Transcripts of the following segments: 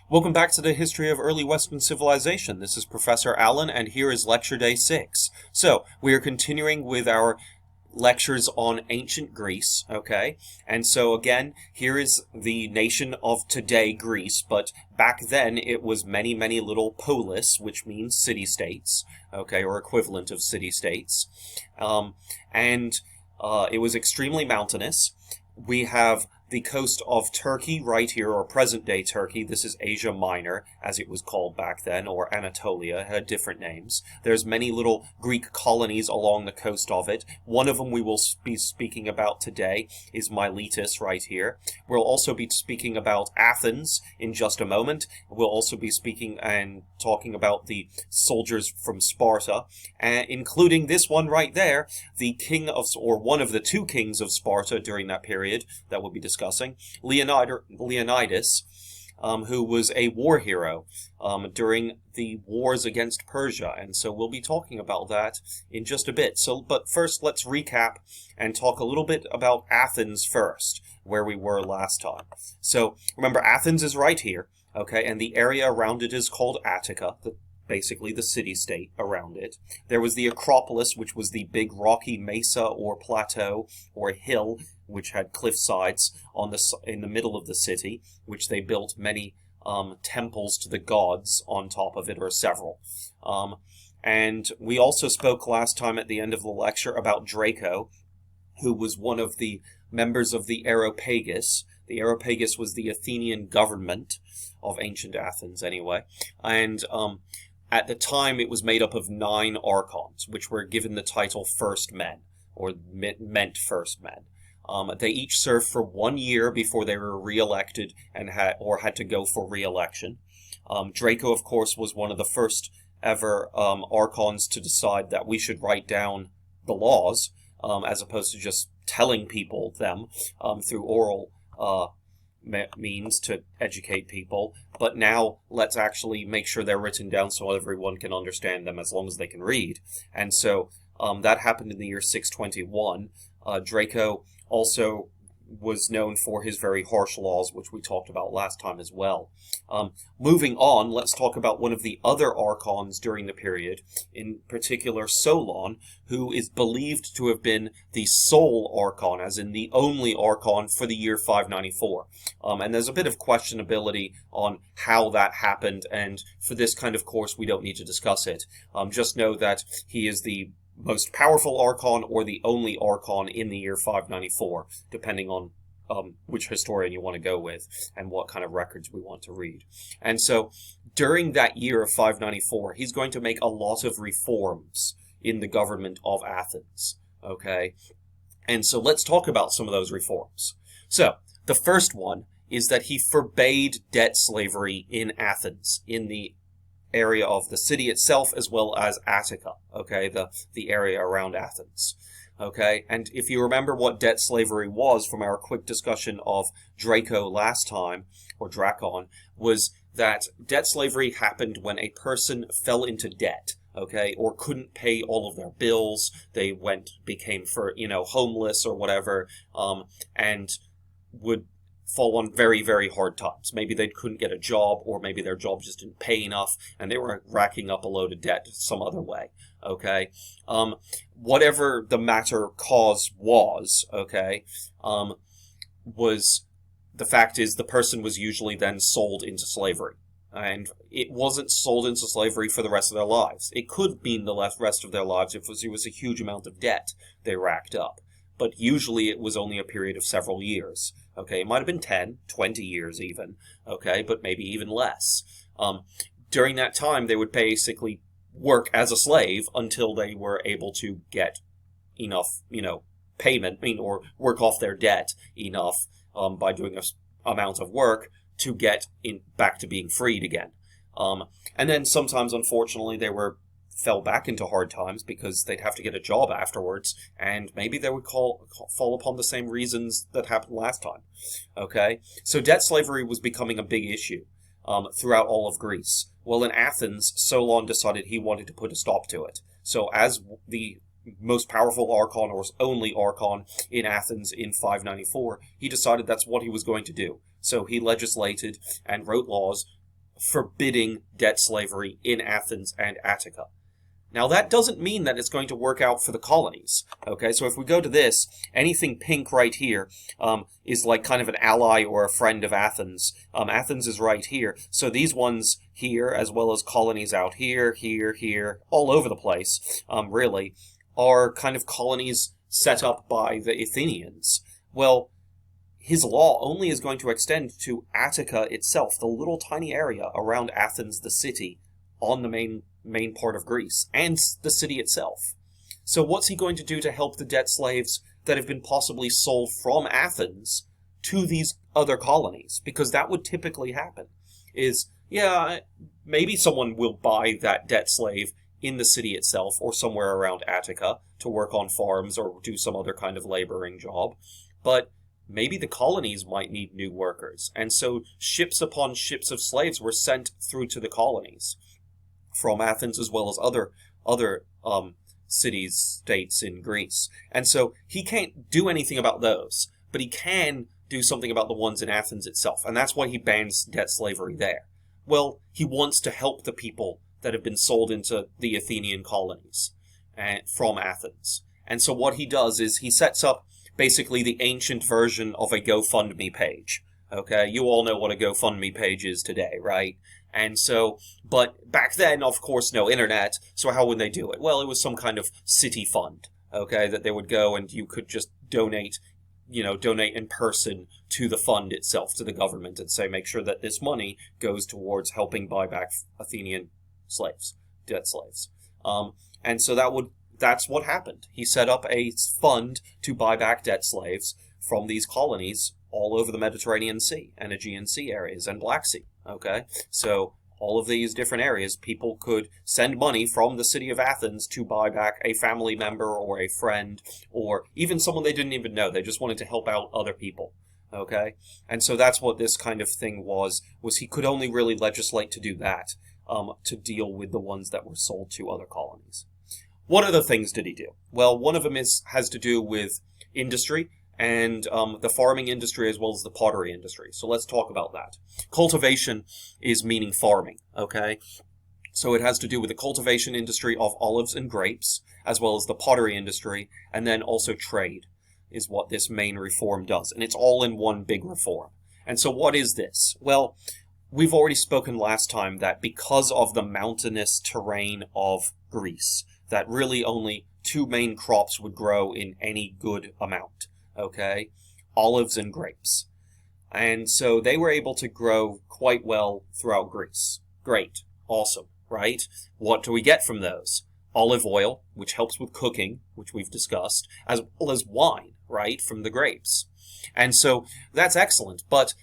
Welcome back to the History of Early Western Civilization. This is Professor Allen, and here is Lecture Day 6. So, we are continuing with our lectures on ancient Greece, okay? And so, again, here is the nation of today, Greece, but back then it was many, many little polis, which means city-states, okay, or equivalent of city-states. It was extremely mountainous. We have the coast of Turkey right here, or present-day Turkey. This is Asia Minor, as it was called back then, or Anatolia. It had different names. There's many little Greek colonies along the coast of it. One of them we will be speaking about today is Miletus right here. We'll also be speaking about Athens in just a moment. We'll also be speaking and talking about the soldiers from Sparta, including this one right there, the king of, or one of the two kings of Sparta during that period that we'll be discussing, Leonidas, who was a war hero during the wars against Persia, and so we'll be talking about that in just a bit. But first, let's recap and talk a little bit about Athens first, where we were last time. So remember, Athens is right here, okay, and the area around it is called Attica, basically the city-state around it. There was the Acropolis, which was the big rocky mesa or plateau or hill, which had cliff sides in the middle of the city, which they built many temples to the gods on top of it, or several. And we also spoke last time at the end of the lecture about Draco, who was one of the members of the Areopagus. The Areopagus was the Athenian government of ancient Athens, anyway. And at the time, it was made up of 9 archons, which were given the title First Men, or meant First Men. They each served for 1 year before they were re-elected and had to go for re-election. Draco, of course, was one of the first ever archons to decide that we should write down the laws, as opposed to just telling people them through oral means to educate people. But now let's actually make sure they're written down so everyone can understand them as long as they can read. And so that happened in the year 621. Draco also was known for his very harsh laws, which we talked about last time as well. Moving on, let's talk about one of the other archons during the period, in particular Solon, who is believed to have been the sole archon, as in the only archon, for the year 594. And there's a bit of questionability on how that happened, and for this kind of course we don't need to discuss it. Just know that he is the most powerful archon or the only archon in the year 594, depending on which historian you want to go with and what kind of records we want to read. And so during that year of 594, he's going to make a lot of reforms in the government of Athens, okay? And so let's talk about some of those reforms. So the first one is that he forbade debt slavery in Athens, in the area of the city itself, as well as Attica, okay, the area around Athens, okay? And if you remember what debt slavery was from our quick discussion of Draco last time, or Dracon, was that debt slavery happened when a person fell into debt, okay, or couldn't pay all of their bills. They became homeless or whatever, and would fall on very, very hard times. Maybe they couldn't get a job, or maybe their job just didn't pay enough, and they were racking up a load of debt some other way, okay? Whatever the matter cause was, okay, the fact is the person was usually then sold into slavery. And it wasn't sold into slavery for the rest of their lives. It could mean the rest of their lives if it was a huge amount of debt they racked up. But usually it was only a period of several years. Okay, it might have been 10, 20 years even, okay, but maybe even less. During that time, they would basically work as a slave until they were able to get enough, payment, or work off their debt enough by doing an amount of work to get back to being freed again. And then sometimes, unfortunately, they fell back into hard times because they'd have to get a job afterwards, and maybe they would fall upon the same reasons that happened last time. Okay? So debt slavery was becoming a big issue throughout all of Greece. Well, in Athens, Solon decided he wanted to put a stop to it. So as the most powerful archon, or only archon in Athens in 594, he decided that's what he was going to do. So he legislated and wrote laws forbidding debt slavery in Athens and Attica. Now, that doesn't mean that it's going to work out for the colonies. Okay, so if we go to this, anything pink right here is like kind of an ally or a friend of Athens. Athens is right here. So these ones here, as well as colonies out here, here, all over the place, really, are kind of colonies set up by the Athenians. Well, his law only is going to extend to Attica itself, the little tiny area around Athens, the city, on the main part of Greece, and the city itself. So what's he going to do to help the debt slaves that have been possibly sold from Athens to these other colonies? Because that would typically happen, is, yeah, maybe someone will buy that debt slave in the city itself or somewhere around Attica to work on farms or do some other kind of laboring job, but maybe the colonies might need new workers. And so ships upon ships of slaves were sent through to the colonies from Athens as well as other cities, states in Greece. And so he can't do anything about those, but he can do something about the ones in Athens itself. And that's why he bans debt slavery there. Well, he wants to help the people that have been sold into the Athenian colonies from Athens. And so what he does is he sets up basically the ancient version of a GoFundMe page. Okay, you all know what a GoFundMe page is today, right? And so, but back then, of course, no internet, so how would they do it? Well, it was some kind of city fund, okay, that they would go and you could just donate in person to the fund itself, to the government, and say, make sure that this money goes towards helping buy back Athenian slaves, debt slaves. And so that's what happened. He set up a fund to buy back debt slaves from these colonies all over the Mediterranean Sea and Aegean Sea areas and Black Sea. Okay, so all of these different areas, people could send money from the city of Athens to buy back a family member or a friend or even someone they didn't even know. They just wanted to help out other people. Okay, and so that's what this kind of thing was he could only really legislate to do that, to deal with the ones that were sold to other colonies. What other things did he do? Well, one of them has to do with industry and the farming industry as well as the pottery industry. So let's talk about that. Cultivation is meaning farming, okay? So it has to do with the cultivation industry of olives and grapes, as well as the pottery industry, and then also trade is what this main reform does. And it's all in one big reform. And so what is this? Well, we've already spoken last time that because of the mountainous terrain of Greece, that really only two main crops would grow in any good amount. Okay, olives and grapes. And so they were able to grow quite well throughout Greece. Great. Awesome, right? What do we get from those? Olive oil, which helps with cooking, which we've discussed, as well as wine, right, from the grapes. And so that's excellent, but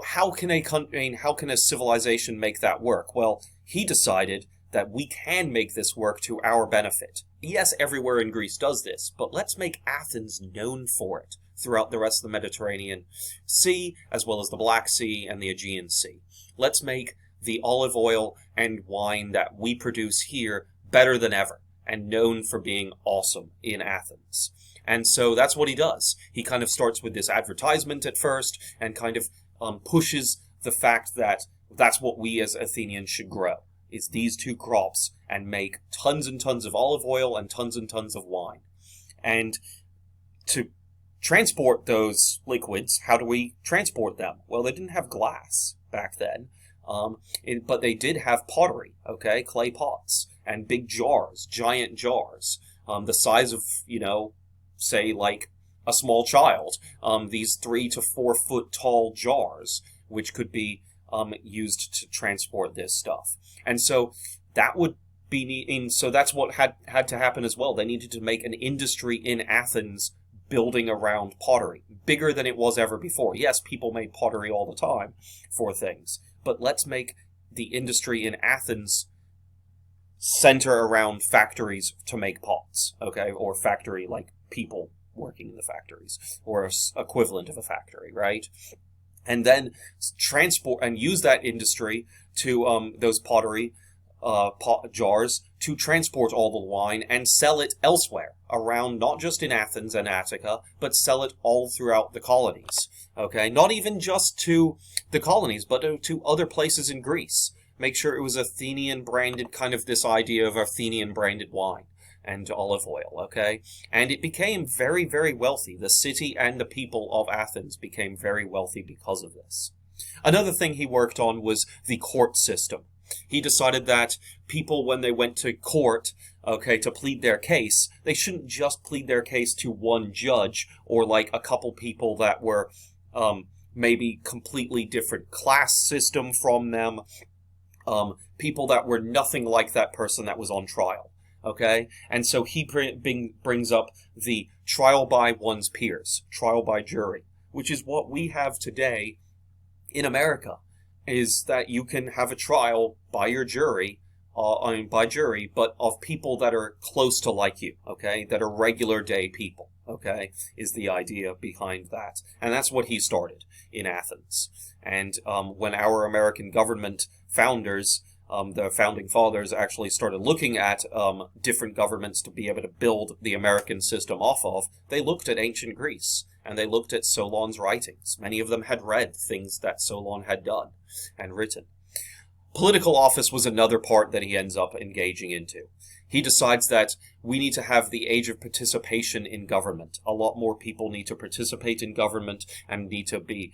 how can a civilization make that work? Well, he decided that we can make this work to our benefit. Yes, everywhere in Greece does this, but let's make Athens known for it throughout the rest of the Mediterranean Sea, as well as the Black Sea and the Aegean Sea. Let's make the olive oil and wine that we produce here better than ever, and known for being awesome in Athens. And so that's what he does. He kind of starts with this advertisement at first, and kind of pushes the fact that that's what we as Athenians should grow. Is these two crops and make tons and tons of olive oil and tons of wine. And to transport those liquids, how do we transport them? Well, they didn't have glass back then, but they did have pottery, okay, clay pots and big jars, giant jars, the size of, say like a small child, these 3 to 4 foot tall jars, which could be used to transport this stuff. And so that would be, so that's what had to happen as well. They needed to make an industry in Athens building around pottery, bigger than it was ever before. Yes, people made pottery all the time for things, but let's make the industry in Athens center around factories to make pots, okay? Or factory, like people working in the factories, or equivalent of a factory, right? And then transport and use that industry to those pottery jars to transport all the wine and sell it elsewhere around, not just in Athens and Attica, but sell it all throughout the colonies. Okay, not even just to the colonies, but to other places in Greece. make sure it was Athenian branded, kind of this idea of Athenian branded wine and olive oil, okay? And it became very, very wealthy. The city and the people of Athens became very wealthy because of this. Another thing he worked on was the court system. He decided that people, when they went to court, okay, to plead their case, they shouldn't just plead their case to one judge or like a couple people that were maybe completely different class system from them, people that were nothing like that person that was on trial. Okay? And so he brings up the trial by one's peers, trial by jury, which is what we have today in America, is that you can have a trial by your jury, but of people that are close to like you, okay? That are regular day people, okay? Is the idea behind that. And that's what he started in Athens. And when our American government founders, the founding fathers, actually started looking at different governments to be able to build the American system off of, they looked at ancient Greece, and they looked at Solon's writings. Many of them had read things that Solon had done and written. Political office was another part that he ends up engaging into. He decides that we need to have the age of participation in government. A lot more people need to participate in government and need to be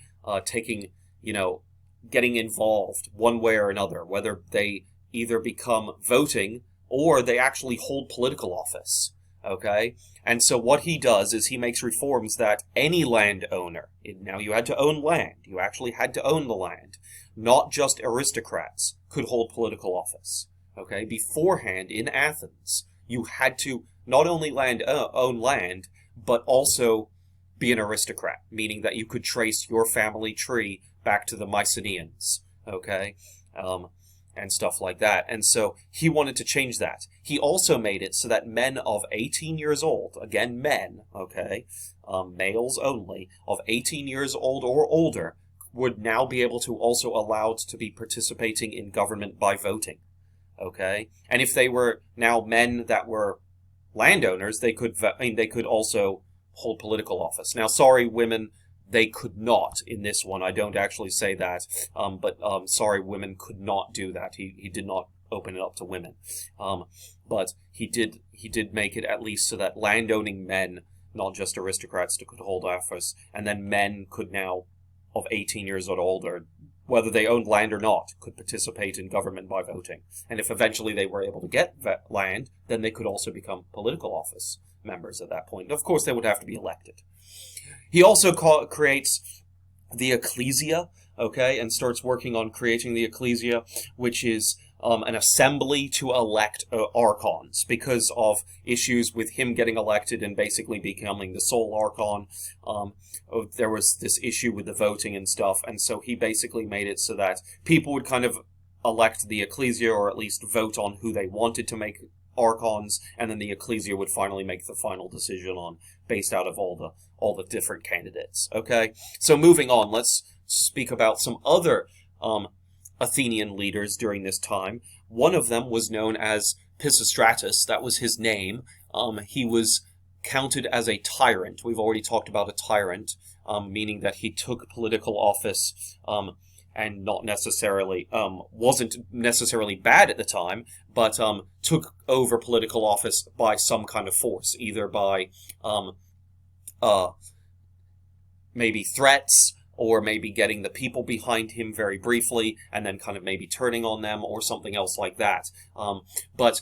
getting involved one way or another, whether they either become voting or they actually hold political office. Okay? And so what he does is he makes reforms that any landowner, now you had to own land, you actually had to own the land, not just aristocrats, could hold political office. Okay? Beforehand, in Athens, you had to not only own land, but also be an aristocrat, meaning that you could trace your family tree back to the Mycenaeans, okay? And stuff like that. And so he wanted to change that. He also made it so that men of 18 years old, again men, okay, males only, of 18 years old or older, would now be able to also allowed to be participating in government by voting, okay? And if they were now men that were landowners, they could also hold political office. Now, sorry, women, they could not in this one. I don't actually say that, but sorry, women could not do that. He did not open it up to women, but he did make it at least so that landowning men, not just aristocrats, could hold office, and then men could now, of 18 years or older, whether they owned land or not, could participate in government by voting. And if eventually they were able to get that land, then they could also become political office members at that point. Of course, they would have to be elected. He also creates the ecclesia, okay, and starts working on creating the ecclesia, which is an assembly to elect archons, because of issues with him getting elected and basically becoming the sole archon. There was this issue with the voting and stuff, and so he basically made it so that people would kind of elect the ecclesia, or at least vote on who they wanted to make archons, and then the ecclesia would finally make the final decision on, based out of all the different candidates. Okay, so moving on, let's speak about some other Athenian leaders during this time. One of them was known as Pisistratus. That was his name. He was counted as a tyrant. We've already talked about a tyrant, meaning that he took political office and not necessarily, wasn't necessarily bad at the time, but took over political office by some kind of force, either by maybe threats, or maybe getting the people behind him very briefly, and then kind of maybe turning on them, or something else like that. But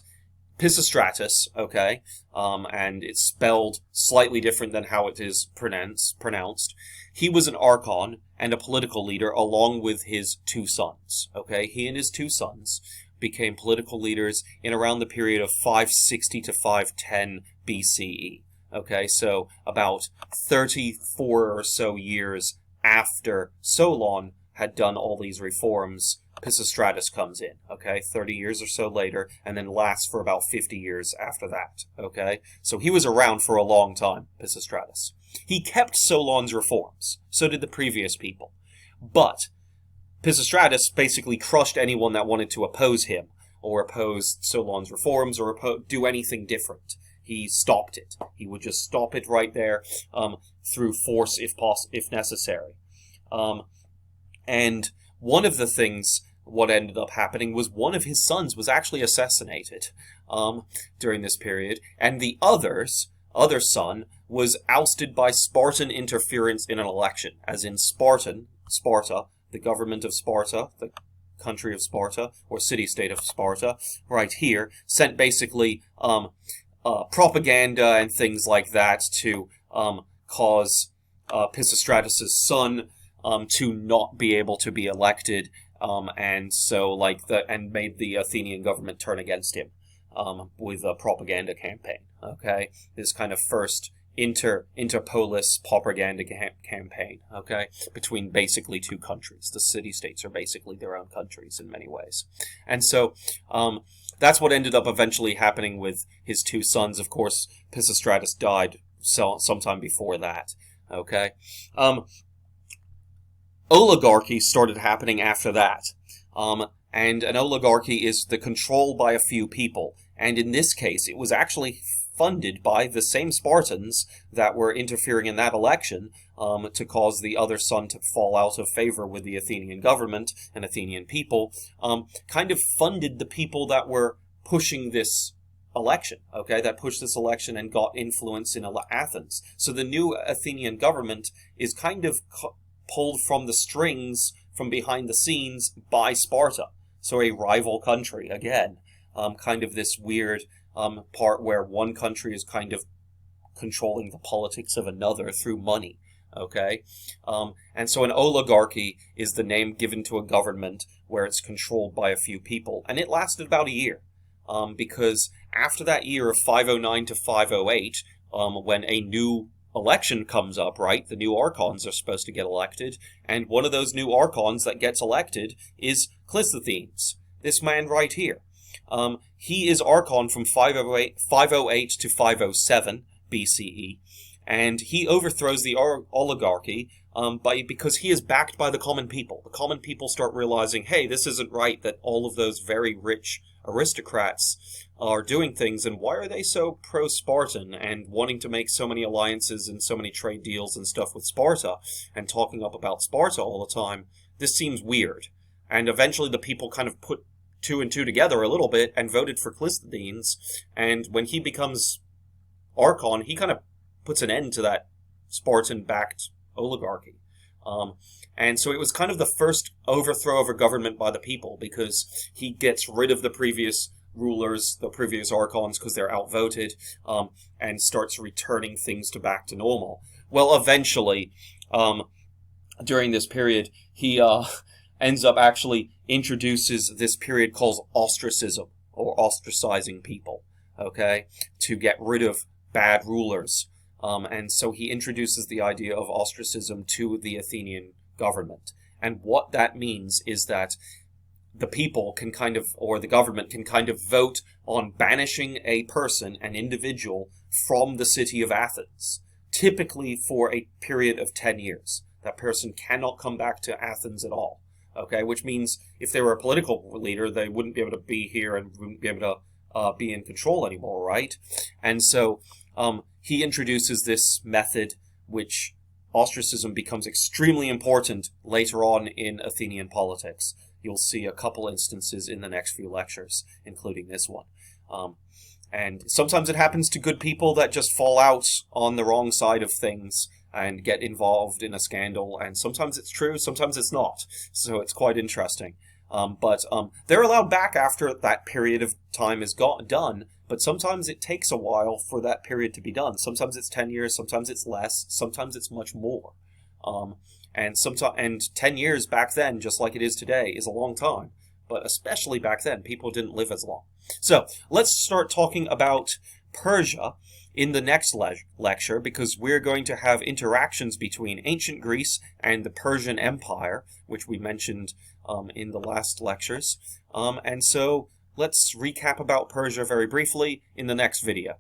Pisistratus, okay, and it's spelled slightly different than how it is pronounced. He was an archon and a political leader along with his two sons, okay? He and his two sons became political leaders in around the period of 560 to 510 B.C.E., okay? So about 34 or so years after Solon had done all these reforms, Pisistratus comes in, okay, 30 years or so later, and then lasts for about 50 years after that, okay? So he was around for a long time, Pisistratus. He kept Solon's reforms, so did the previous people, but Pisistratus basically crushed anyone that wanted to oppose him, or oppose Solon's reforms, or do anything different. He stopped it. He would just stop it right there, through force if necessary. And one of the things what ended up happening was one of his sons was actually assassinated during this period, and the other son was ousted by Spartan interference in an election, as in Sparta, the government of Sparta, the country of Sparta, or city-state of Sparta, right here, sent basically propaganda and things like that to cause Pisistratus' son to not be able to be elected, and made the Athenian government turn against him with a propaganda campaign. Okay, this kind of first interpolis propaganda campaign. Okay, between basically two countries. The city-states are basically their own countries in many ways, and so that's what ended up eventually happening with his two sons. Of course, Pisistratus died sometime before that. Okay. Oligarchy started happening after that. And an oligarchy is the control by a few people. And in this case, it was actually funded by the same Spartans that were interfering in that election to cause the other son to fall out of favor with the Athenian government and Athenian people, kind of funded the people that were pushing this election, okay, that pushed this election and got influence in Athens. So the new Athenian government is kind of pulled from the strings from behind the scenes by Sparta. So a rival country, again, kind of this weird part where one country is kind of controlling the politics of another through money, okay? And so an oligarchy is the name given to a government where it's controlled by a few people. And it lasted about a year, because after that year of 509 to 508, when a new election comes up, right, the new Archons are supposed to get elected, and one of those new Archons that gets elected is Clisthenes, this man right here. He is Archon from 508 to 507 B.C.E., and he overthrows the oligarchy because he is backed by the common people. The common people start realizing, hey, this isn't right that all of those very rich aristocrats are doing things, and why are they so pro-Spartan and wanting to make so many alliances and so many trade deals and stuff with Sparta and talking up about Sparta all the time? This seems weird. And eventually the people kind of put two and two together a little bit and voted for Clisthenes, and when he becomes Archon, he kind of puts an end to that Spartan-backed oligarchy. And so it was kind of the first overthrow of a government by the people, because he gets rid of the previous rulers, the previous Archons, because they're outvoted, and starts returning things back to normal. Well, eventually, during this period, he ends up actually introduces this period called ostracism, or ostracizing people, okay, to get rid of bad rulers. And so he introduces the idea of ostracism to the Athenian government. And what that means is that the people can kind of, or the government can kind of vote on banishing a person, an individual, from the city of Athens, typically for a period of 10 years. That person cannot come back to Athens at all, okay? Which means if they were a political leader, they wouldn't be able to be here and wouldn't be able to be in control anymore, right? And so he introduces this method, which ostracism becomes extremely important later on in Athenian politics. You'll see a couple instances in the next few lectures, including this one. And sometimes it happens to good people that just fall out on the wrong side of things and get involved in a scandal, and sometimes it's true, sometimes it's not. So it's quite interesting. But they're allowed back after that period of time is done, but sometimes it takes a while for that period to be done. Sometimes it's 10 years, sometimes it's less, sometimes it's much more. And 10 years back then, just like it is today, is a long time. But especially back then, people didn't live as long. So let's start talking about Persia in the next lecture, because we're going to have interactions between ancient Greece and the Persian Empire, which we mentioned in the last lectures. And so let's recap about Persia very briefly in the next video.